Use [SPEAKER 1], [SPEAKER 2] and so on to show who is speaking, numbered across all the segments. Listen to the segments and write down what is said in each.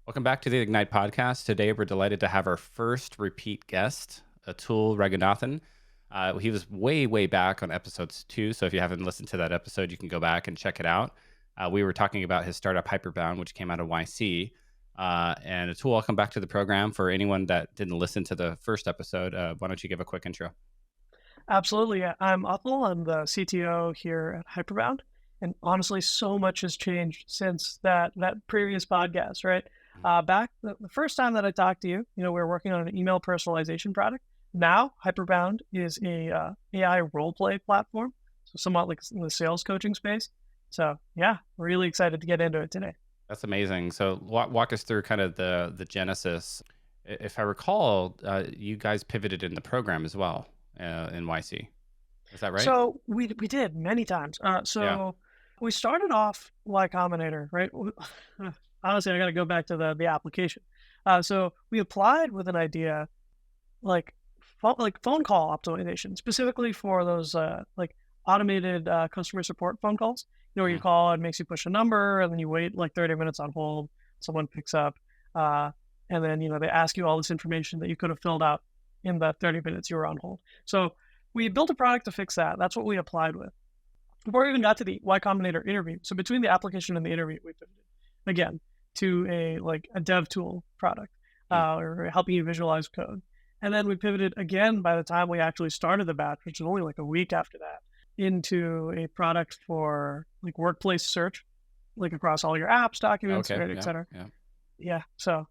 [SPEAKER 1] Welcome back to the Ignite podcast. Today, we're delighted to have our first repeat guest, Atul Raghunathan. He was way back on episodes 2, so if you haven't listened to that episode, you can go back and check it out. We were talking about his startup Hyperbound, which came out of YC. And Atul, welcome back to the program. For anyone that didn't listen to the first episode, why don't you give a quick intro?
[SPEAKER 2] Absolutely. Yeah. I'm Atul. I'm the CTO here at Hyperbound. And honestly, so much has changed since that previous podcast, right? Back the first time that I talked to you, we were working on an email personalization product. Now, Hyperbound is a AI role play platform, so somewhat like in the sales coaching space. So yeah, really excited to get into it today.
[SPEAKER 1] That's amazing. So walk us through kind of the genesis. If I recall, you guys pivoted in the program as well in YC. Is that right?
[SPEAKER 2] So we did many times.
[SPEAKER 1] Yeah.
[SPEAKER 2] So we started off Y Combinator, right? Honestly, I got to go back to the application. So we applied with an idea like phone call optimization, specifically for those like automated customer support phone calls. Where you
[SPEAKER 1] Mhm.
[SPEAKER 2] call, it makes you push a number, and then you wait like 30 minutes on hold. Someone picks up, uh, and then they ask you all this information that you could have filled out in the 30 minutes you were on hold. So we built a product to fix that. That's what we applied with before we even got to the Y Combinator interview. So between the application and the interview, we pivoted again to a dev tool product
[SPEAKER 1] Mm.
[SPEAKER 2] or helping you visualize code. And then we pivoted again by the time we actually started the batch, which was only like a week after that, into a product for like workplace search, like across all your apps, documents,
[SPEAKER 1] Okay.
[SPEAKER 2] right, et
[SPEAKER 1] Yeah.
[SPEAKER 2] cetera.
[SPEAKER 1] Yeah.
[SPEAKER 2] Yeah. So,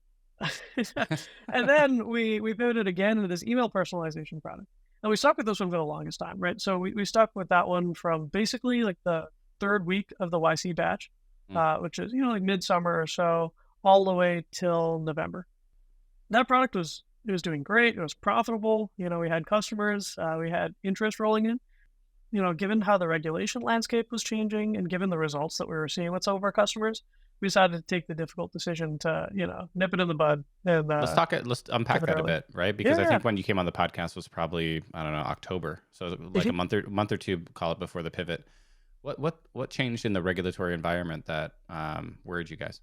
[SPEAKER 2] and then we pivoted again into this email personalization product. And we stuck with this one for the longest time, right? So we stuck with that one from basically like the third week of the YC batch,
[SPEAKER 1] Mm.
[SPEAKER 2] which is, like midsummer or so, all the way till November. That product was doing great. It was profitable. We had customers, we had interest rolling in. Given how the regulation landscape was changing and given the results that we were seeing with some of our customers, we decided to take the difficult decision to, nip it in the bud and
[SPEAKER 1] Let's unpack
[SPEAKER 2] pivot
[SPEAKER 1] that a
[SPEAKER 2] early.
[SPEAKER 1] bit, right? Because I
[SPEAKER 2] Yeah.
[SPEAKER 1] think when you came on the podcast was probably, I don't know, October. So like a
[SPEAKER 2] Mhm.
[SPEAKER 1] month or two, call it, before the pivot. What changed in the regulatory environment that worried you guys?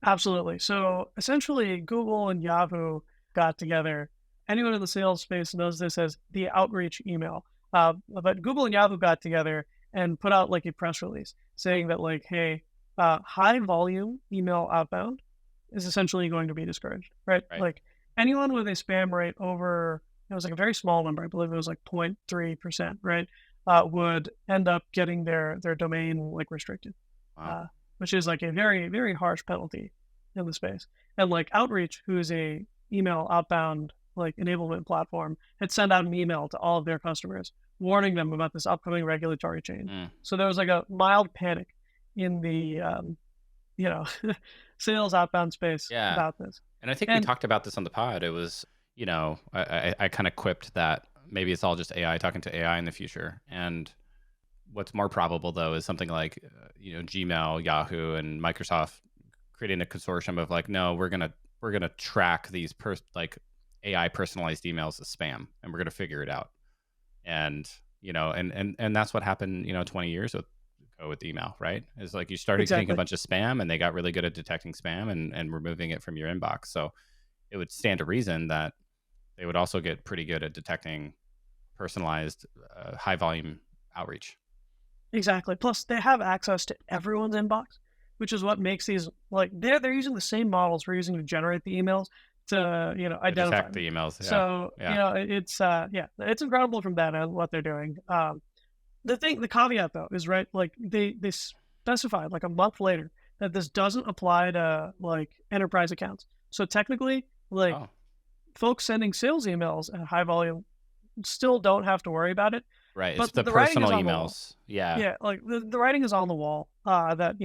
[SPEAKER 2] Absolutely. So essentially, Google and Yahoo got together. Anyone in the sales space knows this as the outreach email. But Google and Yahoo got together and put out like a press release saying that like, hey, high volume email outbound is essentially going to be discouraged, right?
[SPEAKER 1] Right.
[SPEAKER 2] Like anyone with a spam rate over, it was like a very small number, I believe it was like 0.3%, right? Would end up getting their domain like restricted,
[SPEAKER 1] Wow.
[SPEAKER 2] uh, which is like a very, very harsh penalty in the space. And like Outreach, who is a email outbound like enablement platform, had sent out an email to all of their customers warning them about this upcoming regulatory change.
[SPEAKER 1] Mm.
[SPEAKER 2] So there was like a mild panic in the you know sales outbound space
[SPEAKER 1] Yeah.
[SPEAKER 2] about this.
[SPEAKER 1] And I think we
[SPEAKER 2] And
[SPEAKER 1] talked about this on the pod. It was, I kind of quipped that maybe it's all just AI talking to AI in the future. And what's more probable though is something like, Gmail, Yahoo, and Microsoft creating a consortium of like, no, we're gonna track these like AI personalized emails as spam, and we're gonna figure it out. And and that's what happened 20 years ago with email, right? Is like you started getting a
[SPEAKER 2] exactly.
[SPEAKER 1] bunch of spam, and they got really good at detecting spam and removing it from your inbox. So it would stand to reason that they would also get pretty good at detecting personalized high volume outreach.
[SPEAKER 2] Exactly. Plus, they have access to everyone's inbox, which is what makes these like they're using the same models we're using to generate the emails to
[SPEAKER 1] To
[SPEAKER 2] identify
[SPEAKER 1] detect
[SPEAKER 2] them.
[SPEAKER 1] the emails. Yeah.
[SPEAKER 2] So
[SPEAKER 1] Yeah.
[SPEAKER 2] it's yeah, it's incredible from that and what they're doing. The caveat though is right, like they specified like a month later that this doesn't apply to like enterprise accounts. So technically, like
[SPEAKER 1] Oh,
[SPEAKER 2] folks sending sales emails at high volume still don't have to worry about it,
[SPEAKER 1] right. It's
[SPEAKER 2] but
[SPEAKER 1] the
[SPEAKER 2] the writing
[SPEAKER 1] personal
[SPEAKER 2] is on the wall.
[SPEAKER 1] emails. Yeah.
[SPEAKER 2] Yeah, like the writing is on the wall that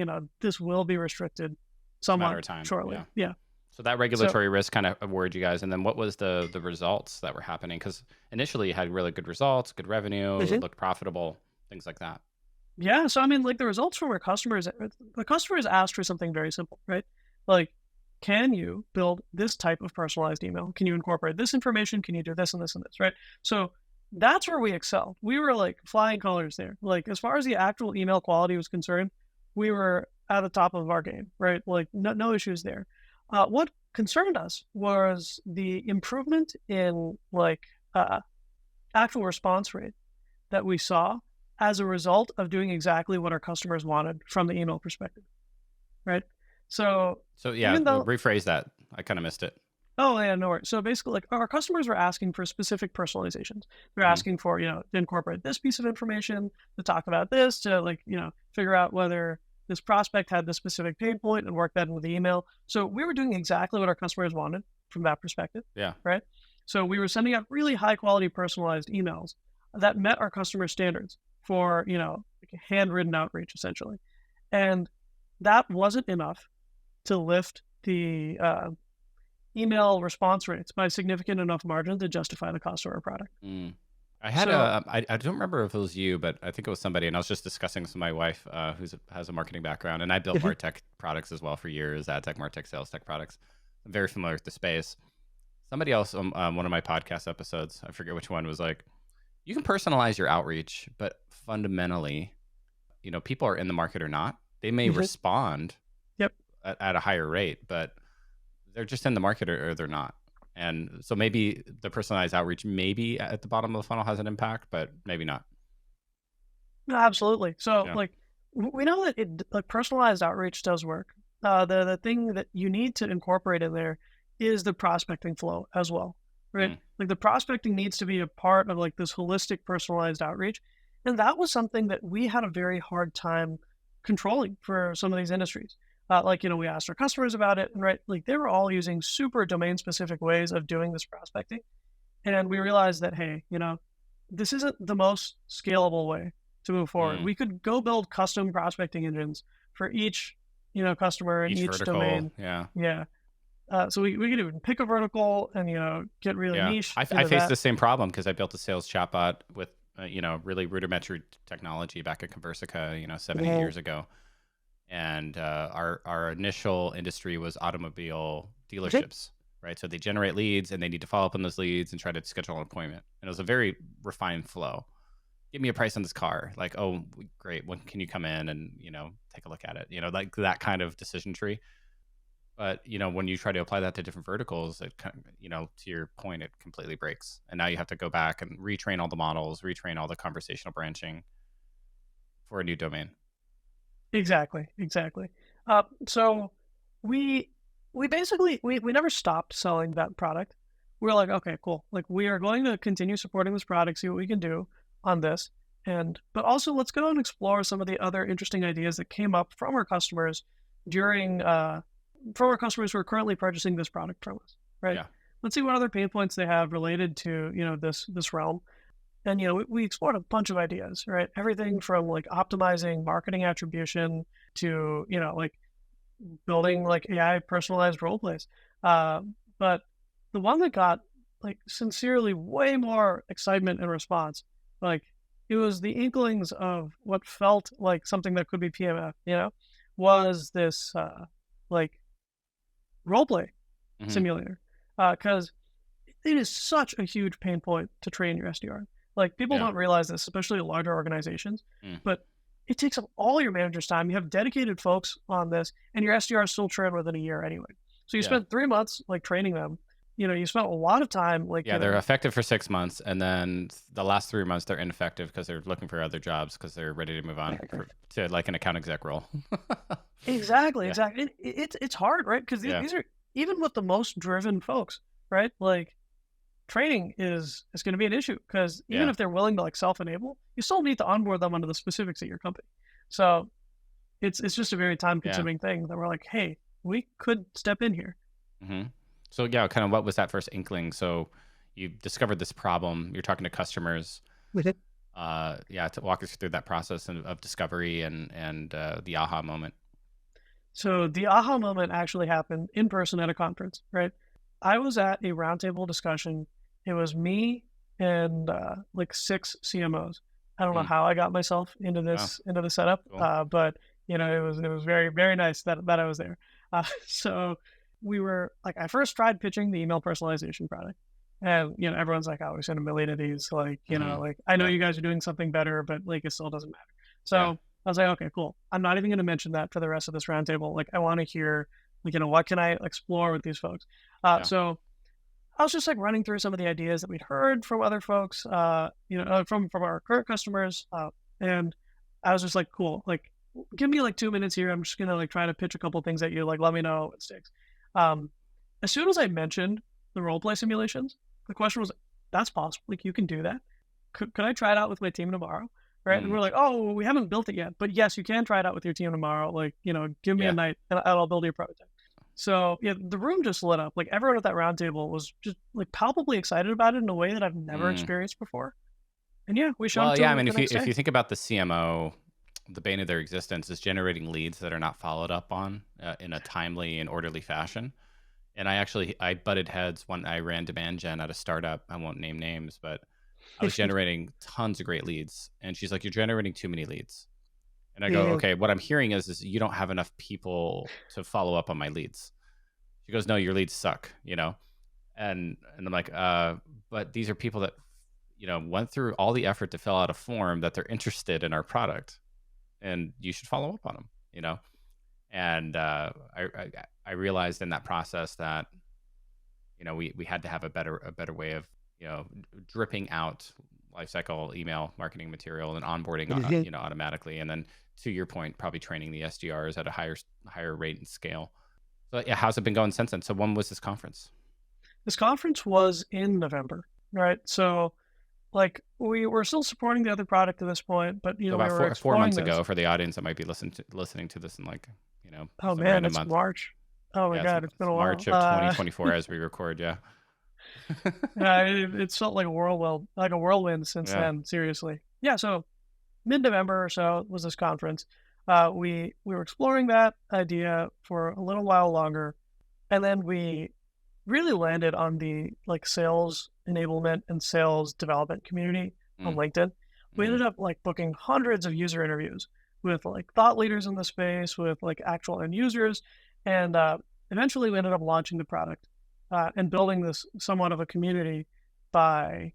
[SPEAKER 2] this will be restricted
[SPEAKER 1] It's a matter
[SPEAKER 2] somewhat
[SPEAKER 1] of time.
[SPEAKER 2] shortly.
[SPEAKER 1] Yeah.
[SPEAKER 2] Yeah.
[SPEAKER 1] So that
[SPEAKER 2] So
[SPEAKER 1] regulatory risk kind of worried you guys. And then what was the results that were happening? Because initially you had really good results, good revenue, it
[SPEAKER 2] Mhm.
[SPEAKER 1] looked profitable, things like that.
[SPEAKER 2] Yeah, so I mean, like the results from our customers, the customers asked for something very simple, right? Like, can you build this type of personalized email? Can you incorporate this information? Can you do this and this and this, right? So that's where we excelled. We were like flying colors there. Like as far as the actual email quality was concerned, we were at the top of our game, right? Like no issues there. What concerned us was the improvement in uh, actual response rate that we saw as a result of doing exactly what our customers wanted from the email perspective, right? So
[SPEAKER 1] So yeah,
[SPEAKER 2] even though,
[SPEAKER 1] rephrase that. I kind of missed it.
[SPEAKER 2] oh yeah, no worries. So basically, like our customers were asking for specific personalizations. They're
[SPEAKER 1] Hmm.
[SPEAKER 2] asking for, to incorporate this piece of information, to talk about this, to figure out whether this prospect had this specific pain point and work that into the email. So we were doing exactly what our customers wanted from that perspective,
[SPEAKER 1] Yeah.
[SPEAKER 2] right? So we were sending out really high quality personalized emails that met our customer standards for, like handwritten outreach essentially. And that wasn't enough to lift the email response rates by a significant enough margin to justify the cost of our product.
[SPEAKER 1] Mm. I had
[SPEAKER 2] So,
[SPEAKER 1] a, I don't remember if it was you, but I think it was somebody, and I was just discussing this with my wife, who has a marketing background, and I built MarTech products as well for years, ad tech, MarTech, sales tech products. I'm very familiar with the space. Somebody else on one of my podcast episodes, I forget which one, was like, you can personalize your outreach, but fundamentally, people are in the market or not. They may respond
[SPEAKER 2] yep,
[SPEAKER 1] at a higher rate, but they're just in the market or they're not. And so maybe the personalized outreach, maybe at the bottom of the funnel has an impact, but maybe not.
[SPEAKER 2] no, absolutely. So,
[SPEAKER 1] Yeah.
[SPEAKER 2] we know that personalized outreach does work. The thing that you need to incorporate in there is the prospecting flow as well, right?
[SPEAKER 1] Mm.
[SPEAKER 2] Like the prospecting needs to be a part of like this holistic personalized outreach, and that was something that we had a very hard time controlling for some of these industries. We asked our customers about it, and right, like they were all using super domain specific ways of doing this prospecting, and we realized that hey, this isn't the most scalable way to move forward.
[SPEAKER 1] Mm.
[SPEAKER 2] We could go build custom prospecting engines for each, customer and
[SPEAKER 1] Each
[SPEAKER 2] each
[SPEAKER 1] vertical.
[SPEAKER 2] domain.
[SPEAKER 1] Yeah.
[SPEAKER 2] Yeah. So we could even pick a vertical and, get really
[SPEAKER 1] Yeah.
[SPEAKER 2] niche
[SPEAKER 1] I
[SPEAKER 2] into
[SPEAKER 1] faced
[SPEAKER 2] that.
[SPEAKER 1] the same problem because I built a sales chatbot with, really rudimentary technology back at Conversica, 7, 8 years ago. And our initial industry was automobile dealerships, right? So they generate leads and they need to follow up on those leads and try to schedule an appointment. And it was a very refined flow. Give me a price on this car. Like, oh, great. When can you come in and, take a look at it? Like that kind of decision tree. But, when you try to apply that to different verticals, it kind of, to your point, it completely breaks. And now you have to go back and retrain all the models, retrain all the conversational branching for a new domain.
[SPEAKER 2] Exactly. Exactly. So we we basically we never stopped selling that product. We're like, okay, cool. Like we are going to continue supporting this product, see what we can do on this. But also let's go and explore some of the other interesting ideas that came up during from our customers who are currently purchasing this product from us. Right.
[SPEAKER 1] Yeah.
[SPEAKER 2] Let's see what other pain points they have related to, this realm. And we explored a bunch of ideas, right? Everything from like optimizing marketing attribution to like building like AI personalized role plays. But the one that got like sincerely way more excitement and response, like it was the inklings of what felt like something that could be PMF, was this like role play
[SPEAKER 1] Hmm.
[SPEAKER 2] simulator. Because it is such a huge pain point to train your SDR. Like people
[SPEAKER 1] Yeah.
[SPEAKER 2] don't realize this, especially larger organizations,
[SPEAKER 1] Mm.
[SPEAKER 2] but it takes up all your manager's time. You have dedicated folks on this, and your SDR still train within a year anyway. So you
[SPEAKER 1] Yeah.
[SPEAKER 2] spent 3 months like training them. You spent a lot of time like
[SPEAKER 1] Yeah, they're effective for 6 months, and then the last 3 months they're ineffective because they're looking for other jobs because they're ready to move on to like an account exec role.
[SPEAKER 2] exactly,
[SPEAKER 1] Yeah,
[SPEAKER 2] exactly. It's hard, right? Because
[SPEAKER 1] yeah,
[SPEAKER 2] these are even with the most driven folks, right? Like training is going to be an issue because even
[SPEAKER 1] yeah,
[SPEAKER 2] if they're willing to like self-enable, you still need to onboard them onto the specifics of your company. So it's just a very time
[SPEAKER 1] yeah.
[SPEAKER 2] consuming thing that we're like, hey, we could step in here.
[SPEAKER 1] Hmm. So yeah, kind of what was that first inkling? So you discovered this problem. You're talking to customers. Yeah, to walk us through that process of discovery and the aha moment.
[SPEAKER 2] So the aha moment actually happened in person at a conference, right? I was at a roundtable discussion. It was me and like 6 CMOs. I don't know
[SPEAKER 1] Mm.
[SPEAKER 2] how I got myself into
[SPEAKER 1] Wow,
[SPEAKER 2] the setup,
[SPEAKER 1] cool.
[SPEAKER 2] but it was very very nice that I was there. So we were like, I first tried pitching the email personalization product, and everyone's like, "Oh, we sent a million of these." Like
[SPEAKER 1] Hmm.
[SPEAKER 2] like I know
[SPEAKER 1] Yeah,
[SPEAKER 2] you guys are doing something better, but like it still doesn't matter.
[SPEAKER 1] yeah,
[SPEAKER 2] So I was like, okay, cool. I'm not even going to mention that for the rest of this roundtable. Like, I want to hear Like, what can I explore with these folks? So I was just like running through some of the ideas that we'd heard from other folks, from our current customers, and I was just like, cool, like, give me like 2 minutes here. I'm just gonna like try to pitch a couple things at you. Like, let me know what sticks. Um, as soon as I mentioned the role play simulations, the question was, that's possible. Like, you can do that. Could I try it out with my team tomorrow? Right? And we're like, oh, well, we haven't built it yet, but yes, you can try it out with your team tomorrow. Like, give me a night and I'll build your prototype. So yeah, the room just lit up. Like, everyone at that round table was just like palpably excited about it in a way that I've never experienced before. And yeah, we showed
[SPEAKER 1] Well,
[SPEAKER 2] it
[SPEAKER 1] yeah, I
[SPEAKER 2] to
[SPEAKER 1] mean,
[SPEAKER 2] the next
[SPEAKER 1] if
[SPEAKER 2] day.
[SPEAKER 1] you think about the CMO, the bane of their existence is generating leads that are not followed up on in a timely and orderly fashion. And I butted heads when I ran demand gen at a startup. I won't name names, but I was generating tons of great leads. And she's like, "You're generating too many leads." And I go,
[SPEAKER 2] Yeah.
[SPEAKER 1] "Okay, what I'm hearing is you don't have enough people to follow up on my leads." She goes, "No, your leads suck," And I'm like, but these are people that went through all the effort to fill out a form that they're interested in our product, and you should follow up on them. And I realized in that process that we had to have a better way of dripping out lifecycle email marketing material and onboarding automatically, and then to your point, probably training the SDRs at a higher rate and scale. So yeah, how's it been going since then? So when was this conference?
[SPEAKER 2] This conference was in November, right? So like we were still supporting the other product at this point, but
[SPEAKER 1] So
[SPEAKER 2] we
[SPEAKER 1] about
[SPEAKER 2] were
[SPEAKER 1] four
[SPEAKER 2] exploring
[SPEAKER 1] months
[SPEAKER 2] this.
[SPEAKER 1] ago, for the audience that might be listening to this in
[SPEAKER 2] Oh
[SPEAKER 1] some
[SPEAKER 2] man,
[SPEAKER 1] random
[SPEAKER 2] it's
[SPEAKER 1] month.
[SPEAKER 2] March. Oh my
[SPEAKER 1] Yeah,
[SPEAKER 2] God, it's been
[SPEAKER 1] it's
[SPEAKER 2] a while.
[SPEAKER 1] March of 2024 as we record. Yeah.
[SPEAKER 2] Yeah, it's felt like a whirlwind since
[SPEAKER 1] Yeah.
[SPEAKER 2] then. Seriously. Yeah. So mid-November or so was this conference. We were exploring that idea for a little while longer, and then we really landed on the like sales enablement and sales development community on
[SPEAKER 1] Mm.
[SPEAKER 2] LinkedIn. We
[SPEAKER 1] Mm.
[SPEAKER 2] ended up like booking hundreds of user interviews with like thought leaders in the space, with like actual end users, and eventually we ended up launching the product and building this somewhat of a community by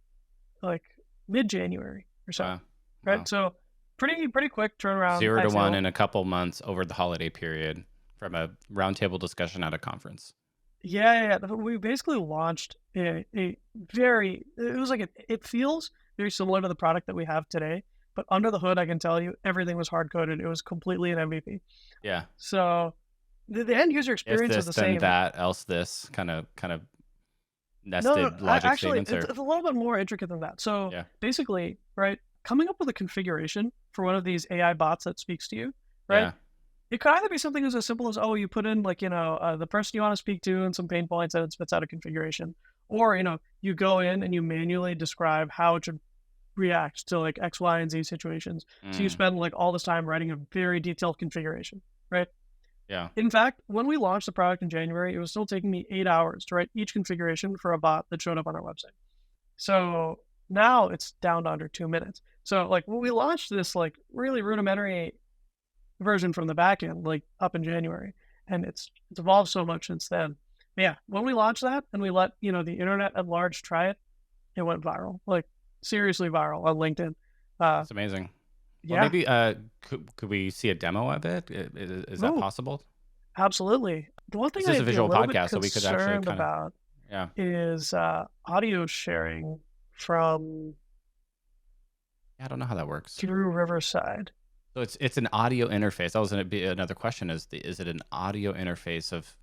[SPEAKER 2] like mid-January or so.
[SPEAKER 1] Wow.
[SPEAKER 2] Right,
[SPEAKER 1] Wow.
[SPEAKER 2] so pretty quick turnaround,
[SPEAKER 1] 0
[SPEAKER 2] I
[SPEAKER 1] to 1
[SPEAKER 2] feel.
[SPEAKER 1] in a couple months over the holiday period from a roundtable discussion at a conference.
[SPEAKER 2] Yeah. We basically launched a very, it was like, it feels very similar to the product that we have today, but under the hood, I can tell you, everything was hard coded. It was completely an MVP.
[SPEAKER 1] Yeah.
[SPEAKER 2] So the end user
[SPEAKER 1] If
[SPEAKER 2] experience is
[SPEAKER 1] this,
[SPEAKER 2] the
[SPEAKER 1] then
[SPEAKER 2] same.
[SPEAKER 1] that, else this kind of
[SPEAKER 2] No,
[SPEAKER 1] nested logic
[SPEAKER 2] actually,
[SPEAKER 1] statements,
[SPEAKER 2] it's
[SPEAKER 1] or
[SPEAKER 2] a little bit more intricate than that. So
[SPEAKER 1] yeah.
[SPEAKER 2] basically, right, coming up with a configuration for one of these AI bots that speaks to you, right?
[SPEAKER 1] Yeah.
[SPEAKER 2] It could either be something as simple as, oh, you put in like, the person you want to speak to and some pain points and it spits out a configuration. Or, you go in and you manually describe how it should react to like X, Y, and Z situations. So you
[SPEAKER 1] Mm.
[SPEAKER 2] spend like all this time writing a very detailed configuration, right?
[SPEAKER 1] Yeah.
[SPEAKER 2] In fact, when we launched the product in January, it was still taking me 8 hours to write each configuration for a bot that showed up on our website. So now it's down to under 2 minutes. So like when we launched this like really rudimentary version from the back end, like up in January, and it's evolved so much since then. But yeah, when we launched that and we let the internet at large try it, it went viral, like seriously viral on LinkedIn.
[SPEAKER 1] That's amazing. Well,
[SPEAKER 2] Yeah.
[SPEAKER 1] maybe could we see a demo of it? Is that
[SPEAKER 2] Oh,
[SPEAKER 1] possible?
[SPEAKER 2] absolutely. The one thing
[SPEAKER 1] This is a
[SPEAKER 2] I'd be a
[SPEAKER 1] visual
[SPEAKER 2] little bit
[SPEAKER 1] podcast, so we could actually
[SPEAKER 2] concerned
[SPEAKER 1] kind of,
[SPEAKER 2] about
[SPEAKER 1] yeah.
[SPEAKER 2] is audio sharing from
[SPEAKER 1] Yeah, I don't know how that works.
[SPEAKER 2] through Riverside.
[SPEAKER 1] So it's an audio interface. That was going to be another question: is it an audio interface of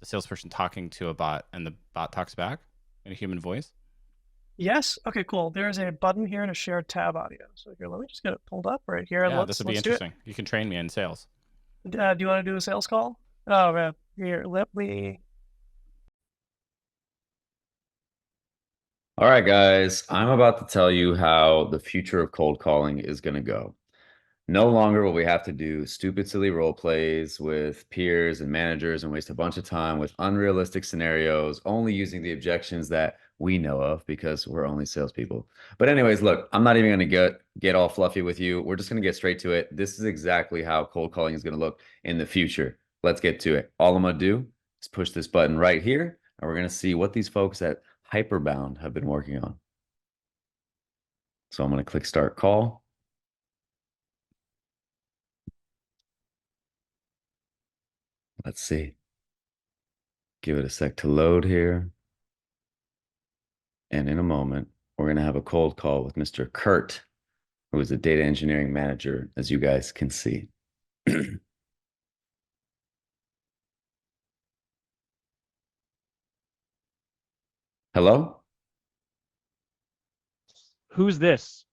[SPEAKER 1] the salesperson talking to a bot, and the bot talks back in a human voice?
[SPEAKER 2] Yes. Okay. Cool. There's a button here and a shared tab audio. So here, let me just get it pulled up right here and
[SPEAKER 1] Yeah, this
[SPEAKER 2] let's
[SPEAKER 1] would be
[SPEAKER 2] do it.
[SPEAKER 1] interesting. You can train me in sales.
[SPEAKER 2] Do you want to do a sales call? Oh man, here, let me.
[SPEAKER 3] All right, guys, I'm about to tell you how the future of cold calling is going to go. No longer will we have to do stupid, silly role plays with peers and managers and waste a bunch of time with unrealistic scenarios, only using the objections that we know of because we're only salespeople. But anyways, look, I'm not even going to get all fluffy with you. We're just going to get straight to it. This is exactly how cold calling is going to look in the future. Let's get to it. All I'm going to do is push this button right here, and we're going to see what these folks at Hyperbound have been working on. So I'm going to click start call. Let's see. Give it a sec to load here. And in a moment, we're going to have a cold call with Mr. Kurt, who is a data engineering manager, as you guys can see. Hello?
[SPEAKER 4] Who's this?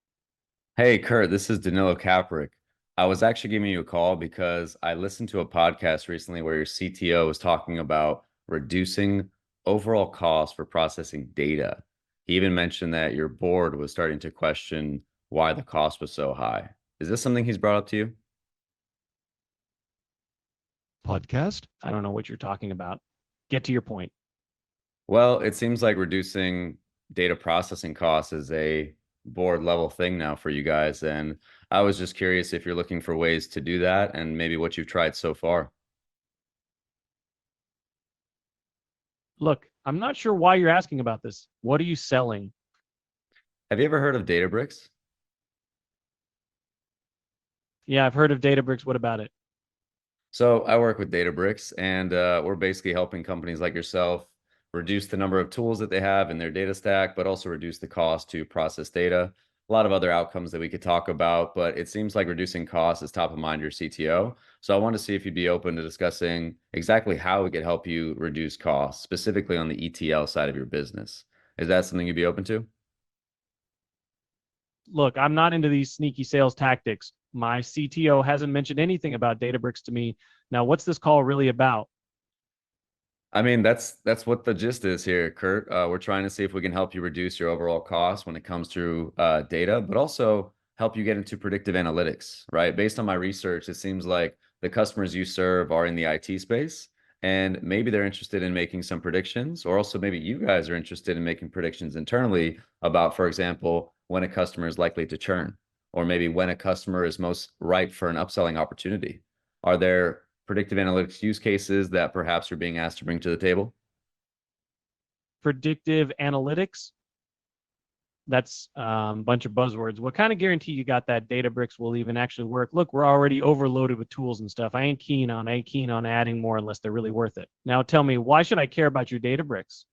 [SPEAKER 3] Hey, Kurt, this is Danilo Kaprick. I was actually giving you a call because I listened to a podcast recently where your CTO was talking about reducing overall costs for processing data. He even mentioned that your board was starting to question why the cost was so high. Is this something he's brought up to you?
[SPEAKER 4] Podcast? I don't know what you're talking about. Get to your point.
[SPEAKER 3] Well, it seems like reducing data processing costs is a board level thing now for you guys. And I was just curious if you're looking for ways to do that and maybe what you've tried so far.
[SPEAKER 4] Look, I'm not sure why you're asking about this. What are you selling?
[SPEAKER 3] Have you ever heard of Databricks?
[SPEAKER 4] Yeah, I've heard of Databricks. What about it?
[SPEAKER 3] So I work with Databricks, and we're basically helping companies like yourself reduce the number of tools that they have in their data stack, but also reduce the cost to process data. A lot of other outcomes that we could talk about, but it seems like reducing costs is top of mind your CTO. So I want to see if you'd be open to discussing exactly how we could help you reduce costs, specifically on the ETL side of your business. Is that something you'd be open to?
[SPEAKER 4] Look, I'm not into these sneaky sales tactics. My CTO hasn't mentioned anything about Databricks to me. Now, what's this call really about?
[SPEAKER 3] I mean, that's what the gist is here, Kurt. We're trying to see if we can help you reduce your overall costs when it comes to data, but also help you get into predictive analytics, right? Based on my research, it seems like the customers you serve are in the IT space, and maybe they're interested in making some predictions, or also maybe you guys are interested in making predictions internally about, for example, when a customer is likely to churn, or maybe when a customer is most ripe for an upselling opportunity. Are there predictive analytics use cases that perhaps you're being asked to bring to the table?
[SPEAKER 4] Predictive analytics? That's a bunch of buzzwords. What kind of guarantee you got that Databricks will even actually work? Look, we're already overloaded with tools and stuff. I ain't keen on adding more unless they're really worth it. Now tell me, why should I care about your Databricks?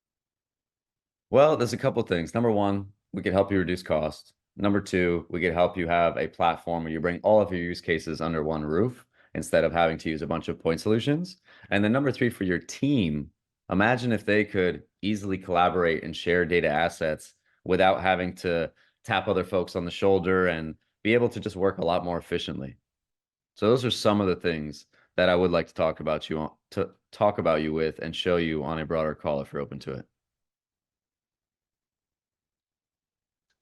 [SPEAKER 3] Well, there's a couple things. Number one, we could help you reduce costs. Number two, we could help you have a platform where you bring all of your use cases under one roof instead of having to use a bunch of point solutions. And then number three, for your team, imagine if they could easily collaborate and share data assets without having to tap other folks on the shoulder and be able to just work a lot more efficiently. So those are some of the things that I would like to talk about you with and show you on a broader call if you're open to it.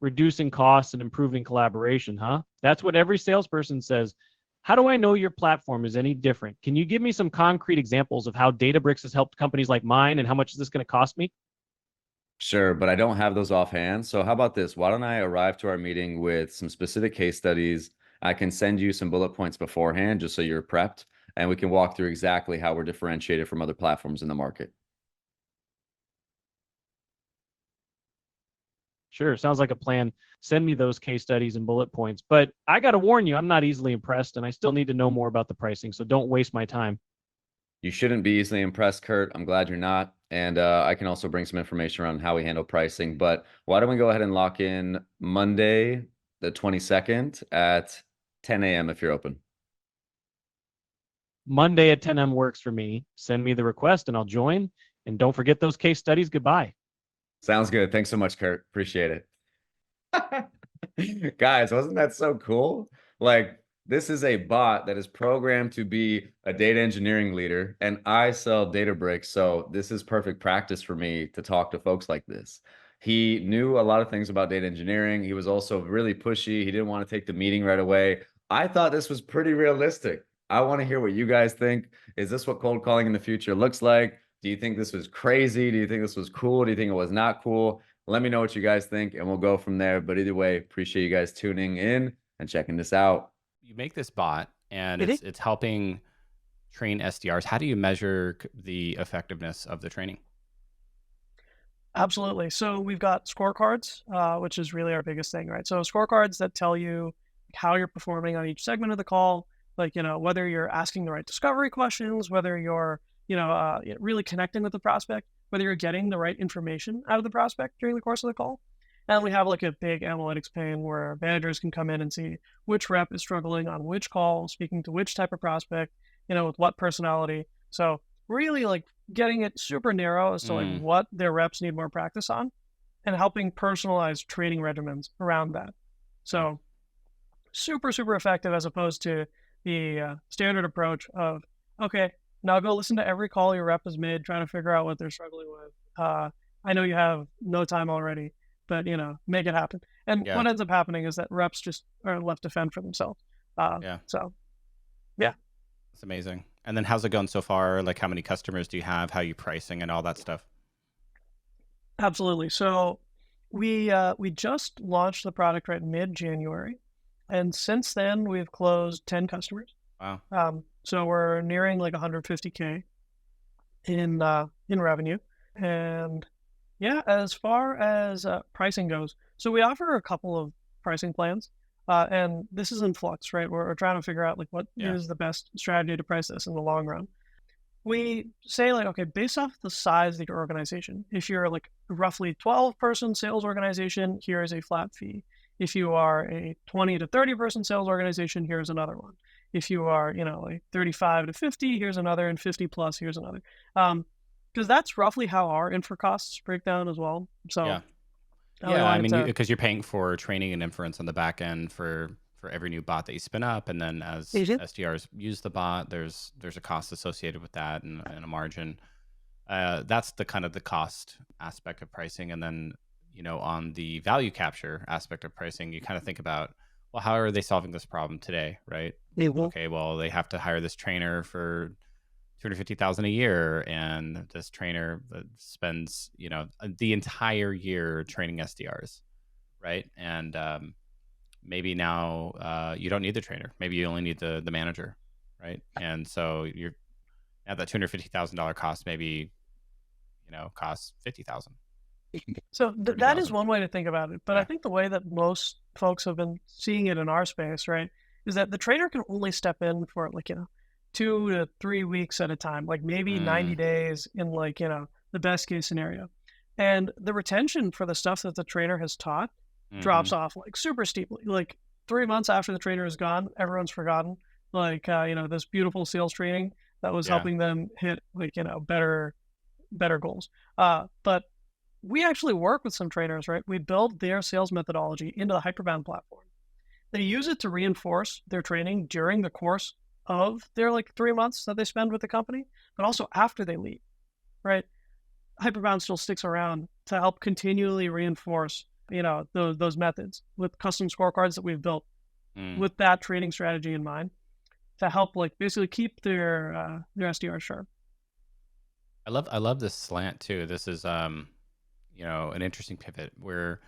[SPEAKER 4] Reducing costs and improving collaboration, huh? That's what every salesperson says. How do I know your platform is any different? Can you give me some concrete examples of how Databricks has helped companies like mine, and how much is this going to cost me?
[SPEAKER 3] Sure, but I don't have those offhand. So how about this? Why don't I arrive to our meeting with some specific case studies? I can send you some bullet points beforehand just so you're prepped, and we can walk through exactly how we're differentiated from other platforms in the market.
[SPEAKER 4] Sure, sounds like a plan. Send me those case studies and bullet points. But I got to warn you, I'm not easily impressed, and I still need to know more about the pricing. So don't waste my time.
[SPEAKER 3] You shouldn't be easily impressed, Kurt. I'm glad you're not. And I can also bring some information around how we handle pricing. But why don't we go ahead and lock in Monday, the 22nd at 10 a.m. if you're open.
[SPEAKER 4] Monday at 10 a.m. works for me. Send me the request and I'll join. And don't forget those case studies. Goodbye.
[SPEAKER 3] Sounds good. Thanks so much, Kurt. Appreciate it. Guys, wasn't that so cool? Like, this is a bot that is programmed to be a data engineering leader, and I sell Databricks, so this is perfect practice for me to talk to folks like this. He knew a lot of things about data engineering. He was also really pushy. He didn't want to take the meeting right away. I thought this was pretty realistic. I want to hear what you guys think. Is this what cold calling in the future looks like? Do you think this was crazy? Do you think this was cool? Do you think it was not cool? Let me know what you guys think, and we'll go from there. But either way, appreciate you guys tuning in and checking this out.
[SPEAKER 1] You make this bot, and
[SPEAKER 2] It is
[SPEAKER 1] it's helping train SDRs. How do you measure the effectiveness of the training?
[SPEAKER 2] absolutely. So we've got scorecards, which is really our biggest thing, right? So scorecards that tell you how you're performing on each segment of the call, like, whether you're asking the right discovery questions, whether you're, really connecting with the prospect, whether you're getting the right information out of the prospect during the course of the call. And we have like a big analytics pane where managers can come in and see which rep is struggling on which call, speaking to which type of prospect, with what personality. So really like getting it super narrow as to like what their reps need more practice on, and helping personalize training regimens around that. So super, super effective, as opposed to the standard approach of, okay, now go listen to every call your rep has made, trying to figure out what they're struggling with. I know you have no time already, but make it happen. And what ends up happening is that reps just are left to fend for themselves. So yeah.
[SPEAKER 1] That's amazing. And then how's it going so far? Like, how many customers do you have? How are you pricing and all that stuff?
[SPEAKER 2] Absolutely. So we just launched the product right mid-January, and since then we've closed 10 customers.
[SPEAKER 1] Wow.
[SPEAKER 2] So we're nearing like 150K in revenue. And yeah, as far as pricing goes, so we offer a couple of pricing plans, and this is in flux, right? We're trying to figure out like what is the best strategy to price this in the long run. We say like, okay, based off the size of your organization, if you're like a roughly 12-person sales organization, here is a flat fee. If you are a 20 to 30-person sales organization, here's another one. If you are, like 35 to 50, here's another, and 50 plus, here's another. Because that's roughly how our infra costs break down as well. So
[SPEAKER 1] I mean, because you're paying for training and inference on the back end for every new bot that you spin up, and then as SDRs use the bot, there's a cost associated with that and a margin. That's the kind of the cost aspect of pricing, and then on the value capture aspect of pricing, you kind of think about, well, how are they solving this problem today, right? Okay, well, they have to hire this trainer for $250,000 a year, and this trainer spends the entire year training SDRs, right? And maybe now you don't need the trainer. Maybe you only need the manager, right? And so you're at that $250,000 cost, maybe costs $50,000.
[SPEAKER 2] So that is one way to think about it. But I think the way that most folks have been seeing it in our space, right, is that the trainer can only step in for like 2 to 3 weeks at a time, like maybe 90 days in like the best case scenario. And the retention for the stuff that the trainer has taught drops off like super steeply. Like 3 months after the trainer is gone, everyone's forgotten like this beautiful sales training that was helping them hit like better goals. But we actually work with some trainers, right? We build their sales methodology into the Hyperbound platform. They use it to reinforce their training during the course of their like 3 months that they spend with the company, but also after they leave, right? Hyperbound still sticks around to help continually reinforce, those methods with custom scorecards that we've built with that training strategy in mind to help like basically keep their SDR sharp.
[SPEAKER 1] I love this slant too. This is an interesting pivot where,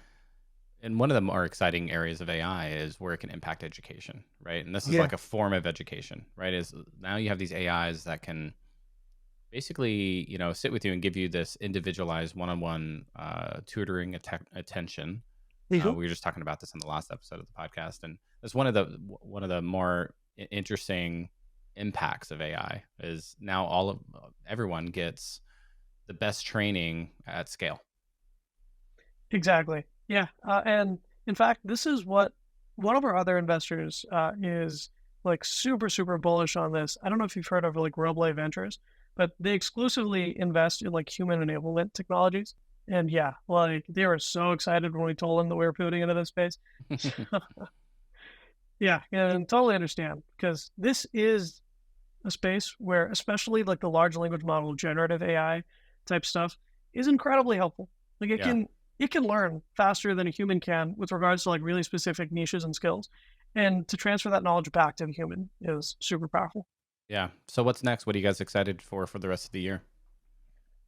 [SPEAKER 1] and one of the more exciting areas of AI is where it can impact education, right? And this is like a form of education, right? Is now you have these AIs that can basically, sit with you and give you this individualized one-on-one tutoring attention. We were just talking about this in the last episode of the podcast, and it's one of the more interesting impacts of AI is now everyone gets the best training at scale.
[SPEAKER 2] Exactly. Yeah. And in fact, this is what one of our other investors is like super, super bullish on this. I don't know if you've heard of like Roleplay Ventures, but they exclusively invest in like human enablement technologies. And yeah, like they were so excited when we told them that we were pivoting into this space. Yeah, and totally understand, because this is a space where especially like the large language model, generative AI type stuff is incredibly helpful. Like it can learn faster than a human can with regards to like really specific niches and skills. And to transfer that knowledge back to the human is super powerful.
[SPEAKER 1] Yeah. So what's next? What are you guys excited for the rest of the year?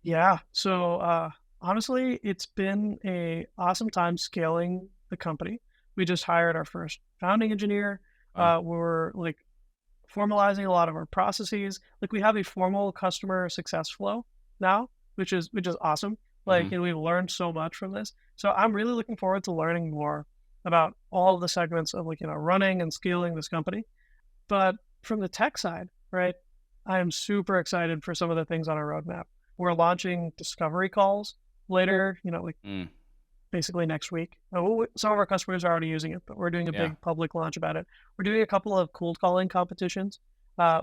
[SPEAKER 2] Yeah. So honestly, it's been a awesome time scaling the company. We just hired our first founding engineer. We're like formalizing a lot of our processes. Like we have a formal customer success flow now, which is awesome. Like, and we've learned so much from this. So I'm really looking forward to learning more about all of the segments of like, running and scaling this company. But from the tech side, right, I am super excited for some of the things on our roadmap. We're launching discovery calls later, like basically next week. Some of our customers are already using it, but we're doing a big public launch about it. We're doing a couple of cold calling competitions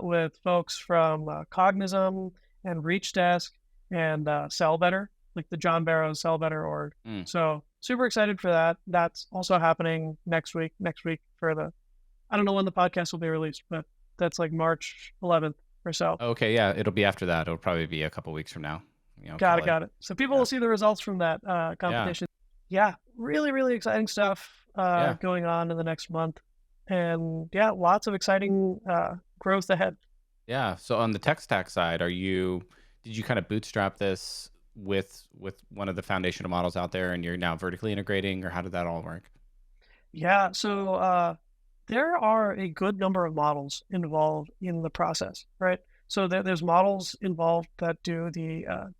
[SPEAKER 2] with folks from Cognism and ReachDesk and Sell Better, like the John Barrows Sell Better org. So super excited for that. That's also happening next week. I don't know when the podcast will be released, but that's like March 11th or so.
[SPEAKER 1] Okay, yeah, it'll be after that. It'll probably be a couple weeks from now.
[SPEAKER 2] Got it. So people will see the results from that competition. Yeah, really, really exciting stuff going on in the next month. And yeah, lots of exciting growth ahead.
[SPEAKER 1] Yeah. So on the tech stack side, did you kind of bootstrap this with one of the foundational models out there, and you're now vertically integrating, or how did that all work?
[SPEAKER 2] Yeah. So there are a good number of models involved in the process, right? So there's models involved that do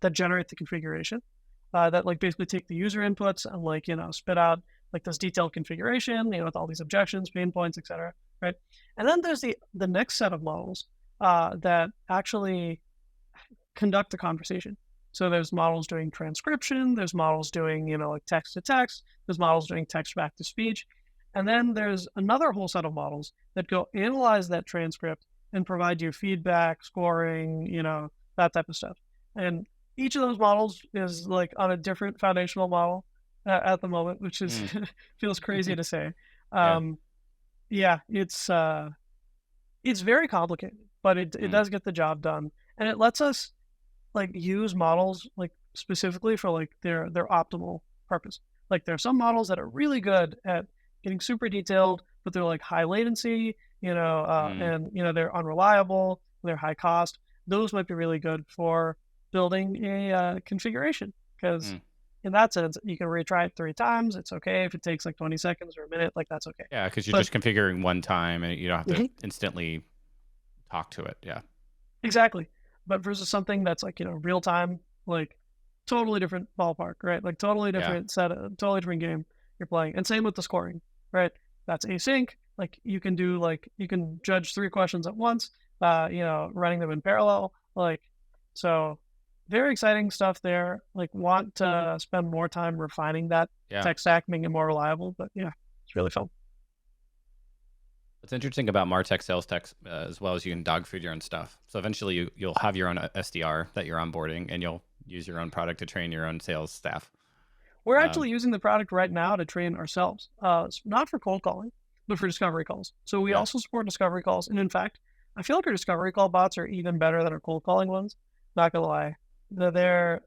[SPEAKER 2] that generate the configuration, that like basically take the user inputs and like spit out like this detailed configuration, with all these objections, pain points, etc. Right? And then there's the next set of models that actually conduct the conversation. So there's models doing transcription, there's models doing like text to text, there's models doing text back to speech, and then there's another whole set of models that go analyze that transcript and provide you feedback, scoring, that type of stuff. And each of those models is like on a different foundational model at the moment, which is feels crazy to say. It's very complicated, but it does get the job done, and it lets us like use models like specifically for like their optimal purpose. Like there are some models that are really good at getting super detailed, but they're like high latency, and they're unreliable, they're high cost. Those might be really good for building a configuration, because in that sense, you can retry it 3 times. It's okay if it takes like 20 seconds or a minute, like that's okay.
[SPEAKER 1] Yeah, because you're just configuring one time and you don't have to instantly talk to it. Yeah.
[SPEAKER 2] Exactly. But versus something that's like, real time, like totally different ballpark, right? Like totally different totally different game you're playing. And same with the scoring, right? That's async. Like you can judge 3 questions at once, running them in parallel. Like, so very exciting stuff there. Like want to spend more time refining that tech stack, making it more reliable. But yeah, it's really fun.
[SPEAKER 1] What's interesting about MarTech sales tech as well as you can dog food your own stuff. So eventually you'll have your own SDR that you're onboarding, and you'll use your own product to train your own sales staff.
[SPEAKER 2] We're actually using the product right now to train ourselves. Not for cold calling, but for discovery calls. So we also support discovery calls. And in fact, I feel like our discovery call bots are even better than our cold calling ones. Not gonna lie. They're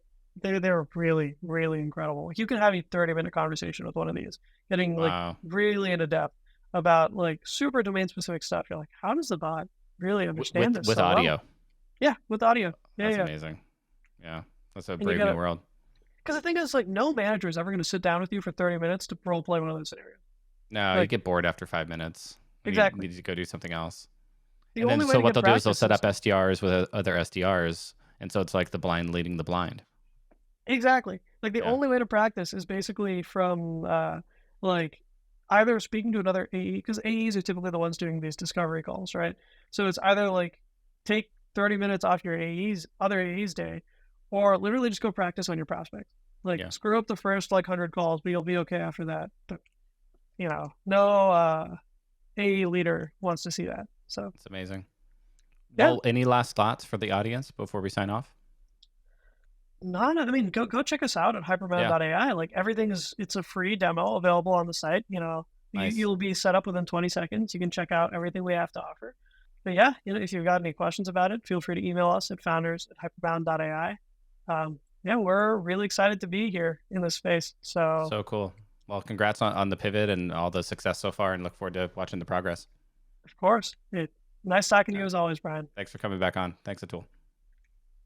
[SPEAKER 2] really, really incredible. You can have a 30-minute conversation with one of these, getting like really into depth about like super domain specific stuff. You're like, how does the bot really understand this
[SPEAKER 1] with audio?
[SPEAKER 2] Well? Yeah, with audio.
[SPEAKER 1] That's amazing. Yeah, that's a brave new world.
[SPEAKER 2] Because the thing is, like, no manager is ever going to sit down with you for 30 minutes to role play one of those scenarios.
[SPEAKER 1] No, you get bored after 5 minutes.
[SPEAKER 2] Exactly.
[SPEAKER 1] You need to go do something else.
[SPEAKER 2] So what
[SPEAKER 1] they'll do is they'll set up SDRs with other SDRs, and so it's like the blind leading the blind.
[SPEAKER 2] Exactly. Like the only way to practice is basically from like either speaking to another AE, because AEs are typically the ones doing these discovery calls, right? So it's either like take 30 minutes off your other AE's day, or literally just go practice on your prospects. Like screw up the first like 100 calls, but you'll be okay after that. But, no AE leader wants to see that. So
[SPEAKER 1] it's amazing. Well, any last thoughts for the audience before we sign off?
[SPEAKER 2] No, I mean, go check us out at hyperbound.ai. Like it's a free demo available on the site. Nice. You'll be set up within 20 seconds. You can check out everything we have to offer. But yeah, if you've got any questions about it, feel free to email us at founders@hyperbound.ai. We're really excited to be here in this space. So
[SPEAKER 1] cool. Well, congrats on the pivot and all the success so far, and look forward to watching the progress.
[SPEAKER 2] Of course. Nice talking to you as always, Brian.
[SPEAKER 1] Thanks for coming back on. Thanks, Atul.